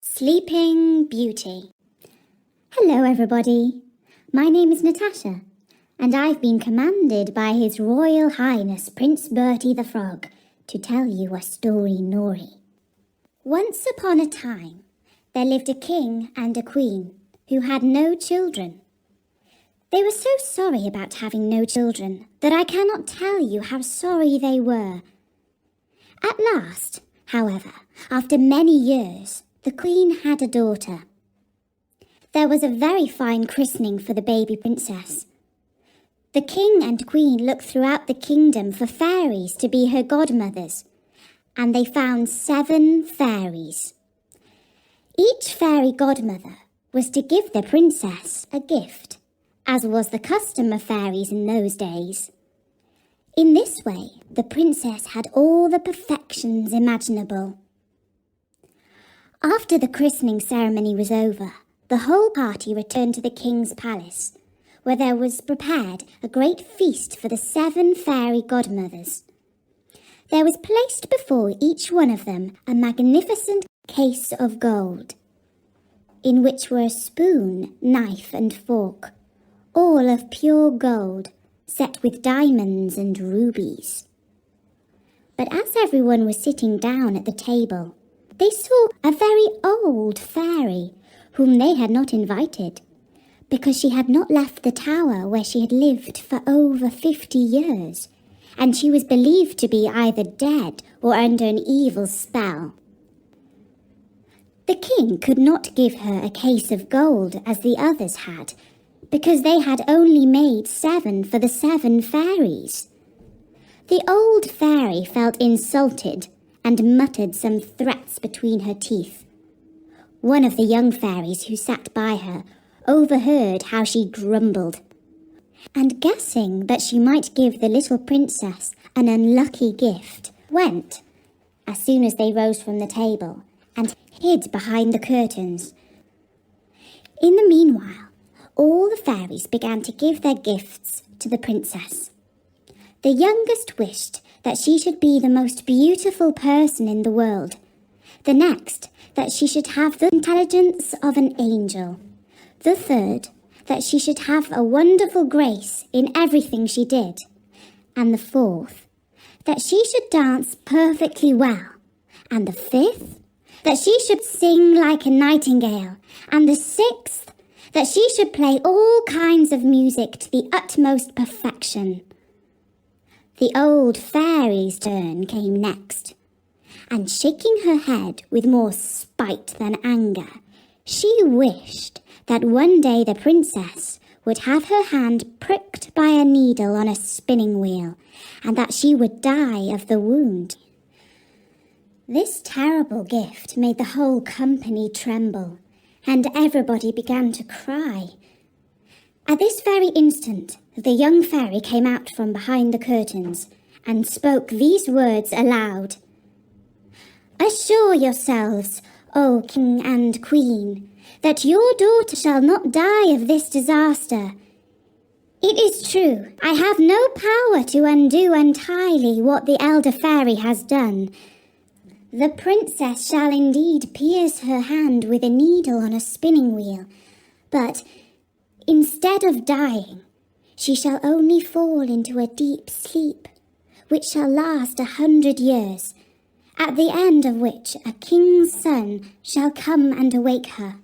Sleeping Beauty. Hello everybody, my name is Natasha and I've been commanded by His Royal Highness Prince Bertie the Frog to tell you a story-nory. Once upon a time there lived a king and a queen who had no children. They were so sorry about having no children that I cannot tell you how sorry they were. At last, however, after many years, the Queen had a daughter. There was a very fine christening for the baby princess. The King and Queen looked throughout the kingdom for fairies to be her godmothers, and they found 7 fairies. Each fairy godmother was to give the princess a gift, as was the custom of fairies in those days. In this way, the princess had all the perfections imaginable. After the christening ceremony was over, the whole party returned to the king's palace, where there was prepared a great feast for the 7 fairy godmothers. There was placed before each one of them a magnificent case of gold, in which were a spoon, knife and fork, all of pure gold, set with diamonds and rubies. But as everyone was sitting down at the table, they saw a very old fairy whom they had not invited, because she had not left the tower where she had lived for over 50 years, and she was believed to be either dead or under an evil spell. The king could not give her a case of gold as the others had, because they had only made 7 for the 7 fairies. The old fairy felt insulted and muttered some threats between her teeth. One of the young fairies who sat by her overheard how she grumbled, and guessing that she might give the little princess an unlucky gift, went, as soon as they rose from the table, and hid behind the curtains. In the meanwhile, all the fairies began to give their gifts to the princess. The youngest wished that she should be the most beautiful person in the world. The next, that she should have the intelligence of an angel. The third, that she should have a wonderful grace in everything she did. And the fourth, that she should dance perfectly well. And the fifth, that she should sing like a nightingale. And the sixth, that she should play all kinds of music to the utmost perfection. The old fairy's turn came next, and shaking her head with more spite than anger, she wished that one day the princess would have her hand pricked by a needle on a spinning wheel, and that she would die of the wound. This terrible gift made the whole company tremble, and everybody began to cry. At this very instant, the young fairy came out from behind the curtains and spoke these words aloud. "Assure yourselves, O King and Queen, that your daughter shall not die of this disaster. It is true, I have no power to undo entirely what the elder fairy has done. The princess shall indeed pierce her hand with a needle on a spinning wheel, but instead of dying, she shall only fall into a deep sleep, which shall last 100 years, at the end of which a king's son shall come and awake her."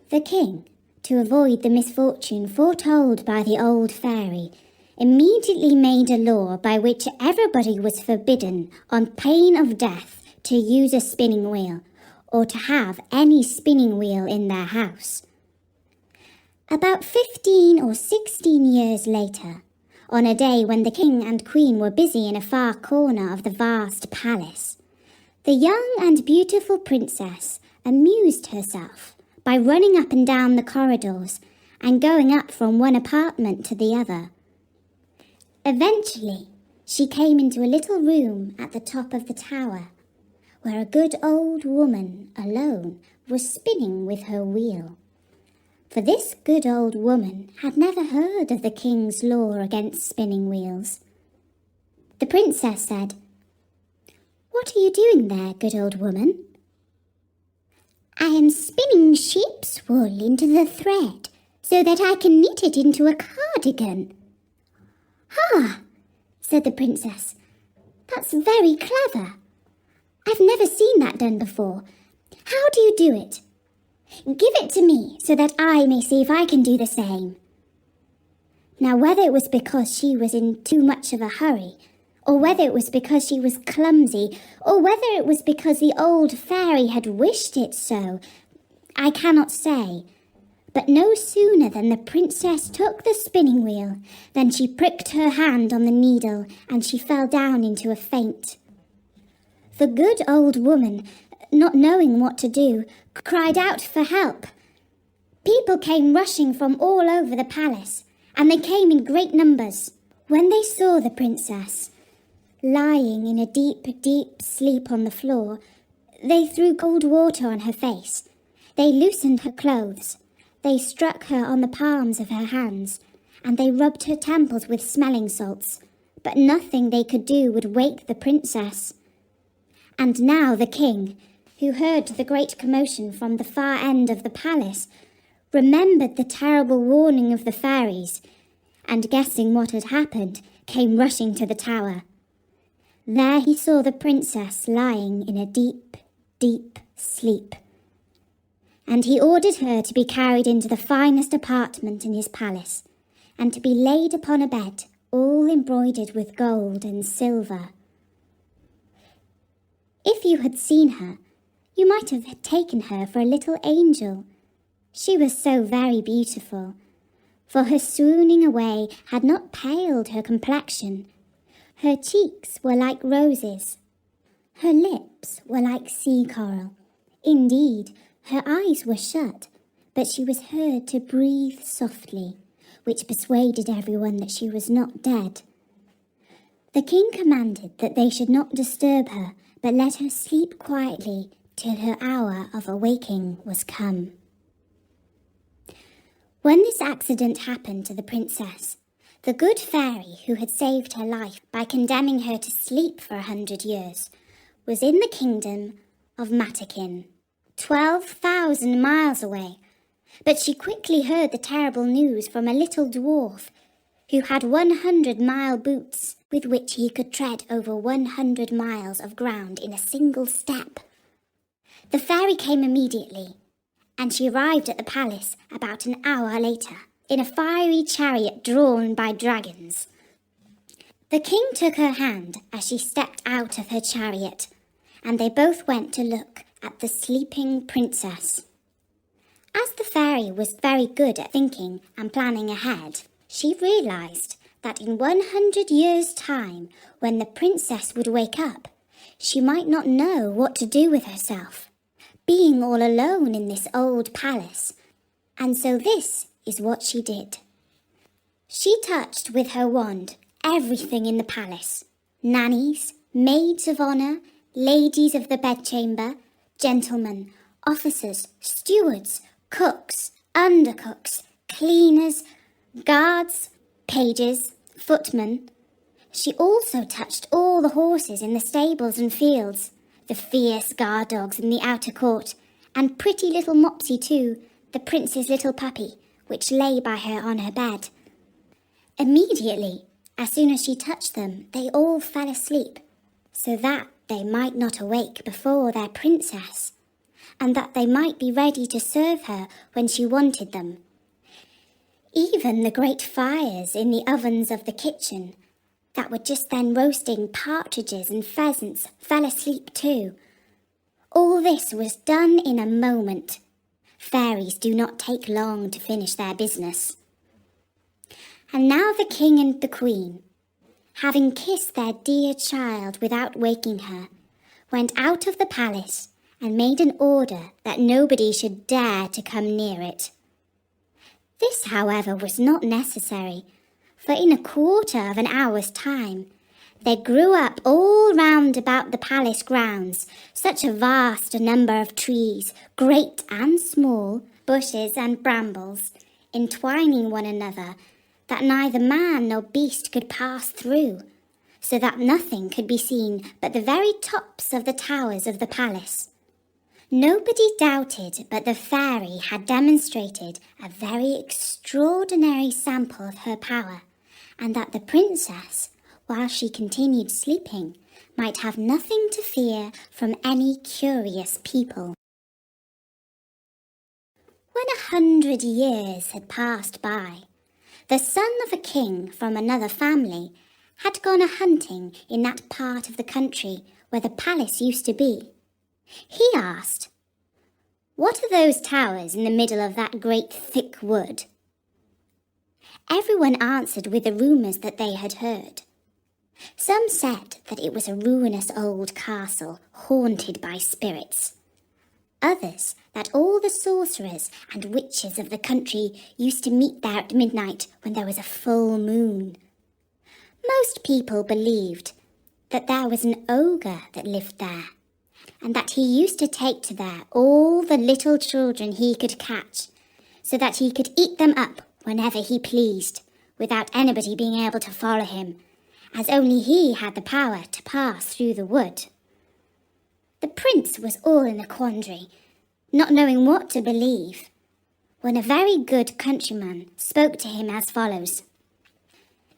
The king, to avoid the misfortune foretold by the old fairy, immediately made a law by which everybody was forbidden, on pain of death, to use a spinning wheel, or to have any spinning wheel in their house. About 15 or 16 years later, on a day when the king and queen were busy in a far corner of the vast palace, the young and beautiful princess amused herself by running up and down the corridors and going up from one apartment to the other. Eventually, she came into a little room at the top of the tower, where a good old woman alone was spinning with her wheel. For this good old woman had never heard of the king's law against spinning wheels. The princess said, "What are you doing there, good old woman?" I am spinning sheep's wool into the thread so that I can knit it into a cardigan." "Ah," said the princess, "that's very clever. I've never seen that done before. How do you do it? Give it to me so that I may see if I can do the same." Now, whether it was because she was in too much of a hurry, or whether it was because she was clumsy, or whether it was because the old fairy had wished it so, I cannot say. But no sooner than the princess took the spinning wheel than she pricked her hand on the needle and she fell down into a faint. The good old woman, not knowing what to do, cried out for help. People came rushing from all over the palace, and they came in great numbers. When they saw the princess lying in a deep, deep sleep on the floor, they threw cold water on her face. They loosened her clothes. They struck her on the palms of her hands, and they rubbed her temples with smelling salts. But nothing they could do would wake the princess. And now the king, who heard the great commotion from the far end of the palace, remembered the terrible warning of the fairies, and guessing what had happened, came rushing to the tower. There he saw the princess lying in a deep, deep sleep, and he ordered her to be carried into the finest apartment in his palace, and to be laid upon a bed all embroidered with gold and silver. If you had seen her, you might have taken her for a little angel. She was so very beautiful, for her swooning away had not paled her complexion. Her cheeks were like roses. Her lips were like sea coral. Indeed, her eyes were shut, but she was heard to breathe softly, which persuaded everyone that she was not dead. The king commanded that they should not disturb her, but let her sleep quietly till her hour of awaking was come. When this accident happened to the princess, the good fairy who had saved her life by condemning her to sleep for 100 years was in the kingdom of Matakin, 12,000 miles away. But she quickly heard the terrible news from a little dwarf who had 100-mile boots with which he could tread over 100 miles of ground in a single step. The fairy came immediately, and she arrived at the palace about an hour later in a fiery chariot drawn by dragons. The king took her hand as she stepped out of her chariot, and they both went to look at the sleeping princess. As the fairy was very good at thinking and planning ahead, she realized that in 100 years' time, when the princess would wake up, she might not know what to do with herself, being all alone in this old palace. And so this is what she did. She touched with her wand everything in the palace: nannies, maids of honour, ladies of the bedchamber, gentlemen, officers, stewards, cooks, undercooks, cleaners, guards, pages, footmen. She also touched all the horses in the stables and fields, the fierce guard dogs in the outer court, and pretty little Mopsy too, the prince's little puppy, which lay by her on her bed. Immediately, as soon as she touched them, they all fell asleep, so that they might not awake before their princess, and that they might be ready to serve her when she wanted them. Even the great fires in the ovens of the kitchen, that were just then roasting partridges and pheasants, fell asleep too. All this was done in a moment. Fairies do not take long to finish their business. And now the king and the queen, having kissed their dear child without waking her, went out of the palace and made an order that nobody should dare to come near it. This, however, was not necessary, for in a quarter of an hour's time, there grew up all round about the palace grounds such a vast number of trees, great and small, bushes and brambles, entwining one another, that neither man nor beast could pass through, so that nothing could be seen but the very tops of the towers of the palace. Nobody doubted but the fairy had demonstrated a very extraordinary sample of her power, and that the princess, while she continued sleeping, might have nothing to fear from any curious people. When 100 years had passed by, the son of a king from another family had gone a-hunting in that part of the country where the palace used to be. He asked, "What are those towers in the middle of that great thick wood?" Everyone answered with the rumours that they had heard. Some said that it was a ruinous old castle haunted by spirits. Others that all the sorcerers and witches of the country used to meet there at midnight when there was a full moon. Most people believed that there was an ogre that lived there, and that he used to take to there all the little children he could catch, so that he could eat them up whenever he pleased, without anybody being able to follow him, as only he had the power to pass through the wood. The prince was all in a quandary, not knowing what to believe, when a very good countryman spoke to him as follows.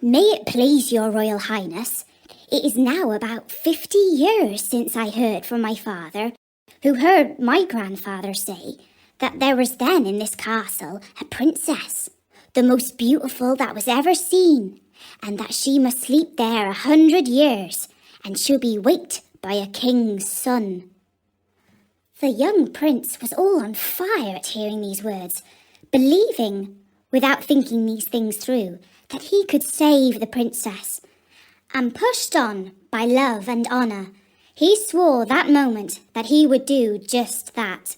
"May it please your royal highness, it is now about 50 years since I heard from my father, who heard my grandfather say that there was then in this castle a princess, the most beautiful that was ever seen, and that she must sleep there 100 years, and she'll be waked by a king's son." The young prince was all on fire at hearing these words, believing, without thinking these things through, that he could save the princess, and pushed on by love and honour, he swore that moment that he would do just that.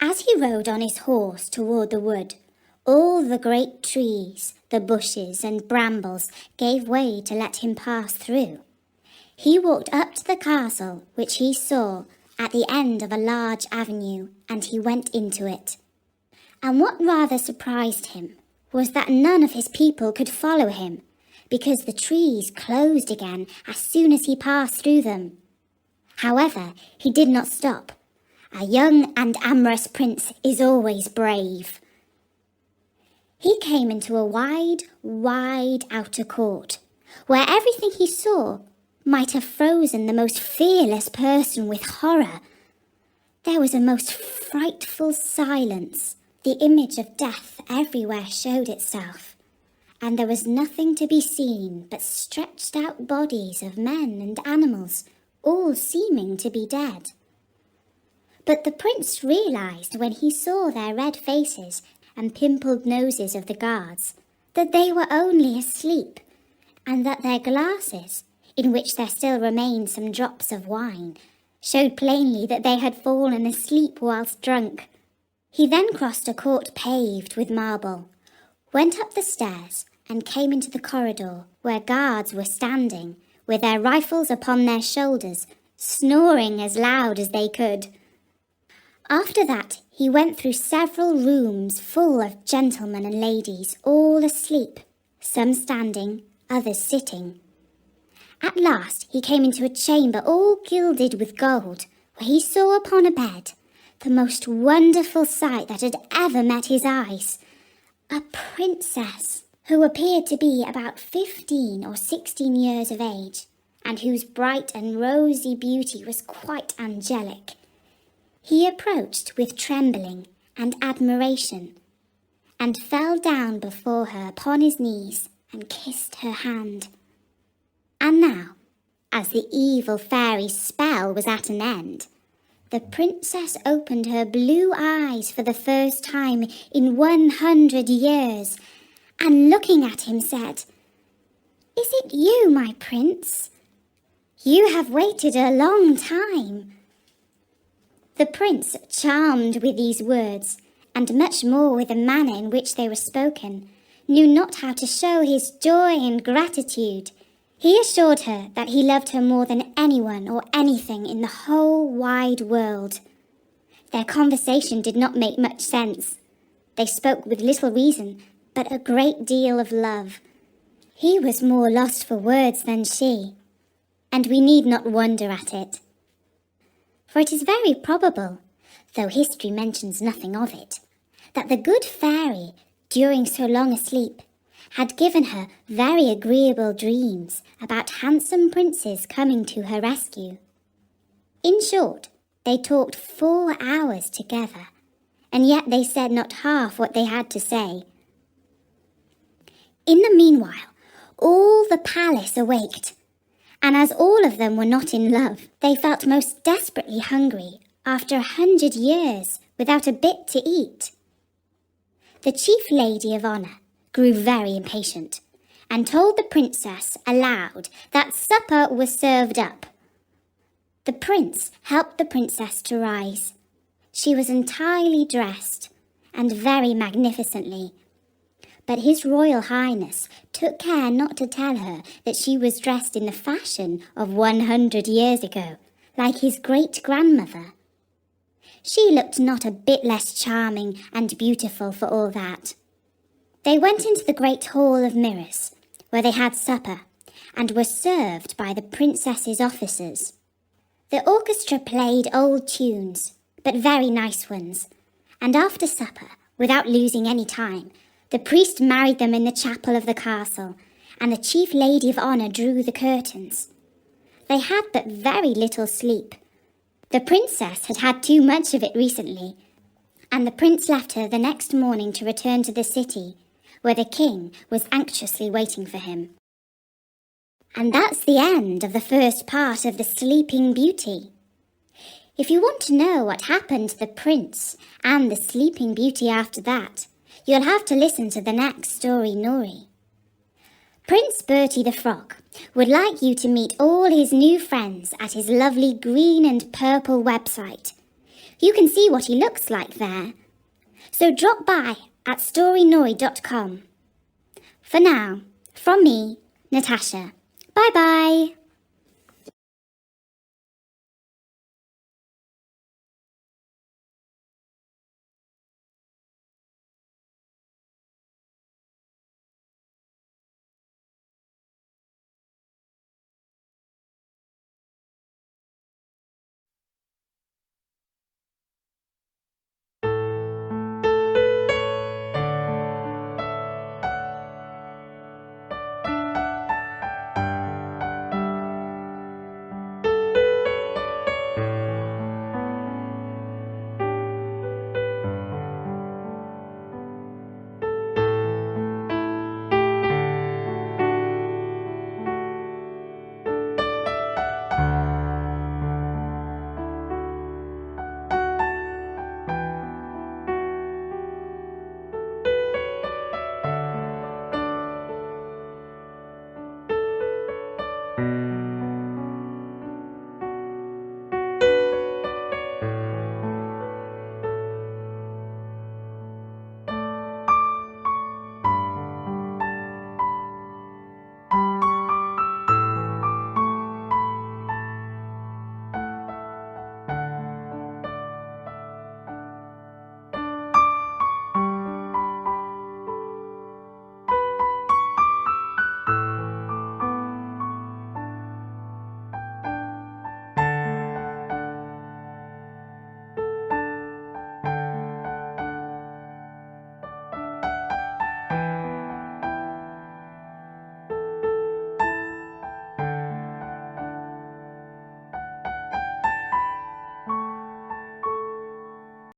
As he rode on his horse toward the wood, all the great trees, the bushes and brambles gave way to let him pass through. He walked up to the castle, which he saw at the end of a large avenue, and he went into it. And what rather surprised him was that none of his people could follow him, because the trees closed again as soon as he passed through them. However, he did not stop. A young and amorous prince is always brave. He came into a wide, wide outer court, where everything he saw might have frozen the most fearless person with horror. There was a most frightful silence. The image of death everywhere showed itself, and there was nothing to be seen but stretched out bodies of men and animals, all seeming to be dead. But the prince realized when he saw their red faces and pimpled noses of the guards that they were only asleep, and that their glasses, in which there still remained some drops of wine, showed plainly that they had fallen asleep whilst drunk. He then crossed a court paved with marble, went up the stairs, and came into the corridor where guards were standing, with their rifles upon their shoulders, snoring as loud as they could. After that, he went through several rooms full of gentlemen and ladies, all asleep, some standing, others sitting. At last he came into a chamber all gilded with gold, where he saw upon a bed the most wonderful sight that had ever met his eyes. A princess, who appeared to be about 15 or 16 years of age, and whose bright and rosy beauty was quite angelic. He approached with trembling and admiration, and fell down before her upon his knees and kissed her hand. And now, as the evil fairy's spell was at an end, the princess opened her blue eyes for the first time in 100 years, and looking at him said, "Is it you, my prince? You have waited a long time." The prince, charmed with these words, and much more with the manner in which they were spoken, knew not how to show his joy and gratitude. He assured her that he loved her more than anyone or anything in the whole wide world. Their conversation did not make much sense. They spoke with little reason, but a great deal of love. He was more lost for words than she, and we need not wonder at it. For it is very probable, though history mentions nothing of it, that the good fairy, during so long a sleep, had given her very agreeable dreams about handsome princes coming to her rescue. In short, they talked 4 hours together, and yet they said not half what they had to say. In the meanwhile, all the palace awaked, and as all of them were not in love, they felt most desperately hungry after 100 years without a bit to eat. The chief lady of honour grew very impatient and told the princess aloud that supper was served up. The prince helped the princess to rise. She was entirely dressed and very magnificently, but His Royal Highness took care not to tell her that she was dressed in the fashion of 100 years ago, like his great-grandmother. She looked not a bit less charming and beautiful for all that. They went into the great hall of mirrors, where they had supper, and were served by the princess's officers. The orchestra played old tunes, but very nice ones, and after supper, without losing any time, the priest married them in the chapel of the castle, and the chief lady of honour drew the curtains. They had but very little sleep. The princess had had too much of it recently, and the prince left her the next morning to return to the city, where the king was anxiously waiting for him. And that's the end of the first part of The Sleeping Beauty. If you want to know what happened to the prince and the Sleeping Beauty after that, you'll have to listen to the next story, Nori. Prince Bertie the Frog would like you to meet all his new friends at his lovely green and purple website. You can see what he looks like there. So drop by at storynori.com. For now, from me, Natasha. Bye-bye.